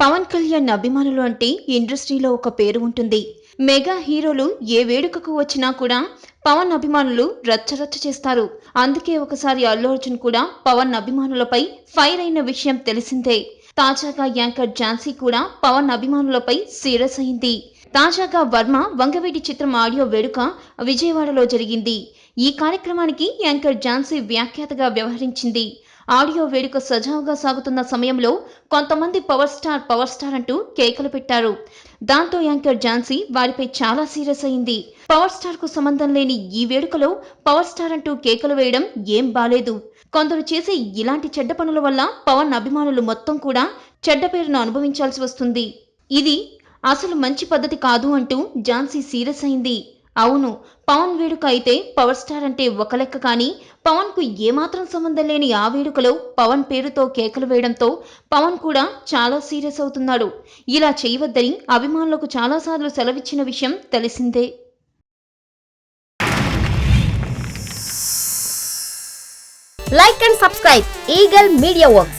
పవన్ కళ్యాణ్ అభిమానులు అంటే ఇండస్ట్రీలో ఒక పేరు ఉంటుంది. మెగా హీరోలు ఏ వేడుకకు వచ్చినా కూడా పవన్ అభిమానులు రచ్చరచ్చ చేస్తారు. అందుకే ఒకసారి అల్లు అర్జున్ కూడా పవన్ అభిమానులపై ఫైర్ అయిన విషయం తెలిసిందే. తాజాగా యాంకర్ ఝాన్సీ కూడా పవన్ అభిమానులపై సీరియస్ అయింది. తాజాగా వర్మ వంగవీటి చిత్రం ఆడియో వేడుక విజయవాడలో జరిగింది. ఈ కార్యక్రమానికి యాంకర్ ఝాన్సీ వ్యాఖ్యాతగా వ్యవహరించింది. ఆడియో వేడుక సజావుగా సాగుతున్న సమయంలో కొంతమంది పవర్ స్టార్ అంటూ కేకలు పెట్టారు. దాంతో యాంకర్ ఝాన్సీ వారిపై చాలా సీరియస్ అయింది. పవర్ స్టార్ కు సంబంధం లేని ఈ వేడుకలో పవర్ స్టార్ అంటూ కేకలు వేయడం ఏం బాలేదు. కొందరు చేసే ఇలాంటి చెడ్డ పనుల వల్ల పవన్ అభిమానులు మొత్తం కూడా చెడ్డ పేరును అనుభవించాల్సి వస్తుంది. ఇది అసలు మంచి పద్ధతి కాదు అంటూ ఝాన్సీ సీరియస్ అయింది. అవును, పవన్ వేడుక అయితే పవర్ స్టార్ అంటే ఒక లెక్క, కానీ పవన్ కు ఏమాత్రం సంబంధం లేని ఆ వేడుకలో పవన్ పేరుతో కేకలు వేయడంతో పవన్ కూడా చాలా సీరియస్ అవుతున్నాడు. ఇలా చేయవద్దని అభిమానులకు చాలాసార్లు సెలవిచ్చిన విషయం తెలిసిందే. Like and subscribe Eagle Media Works.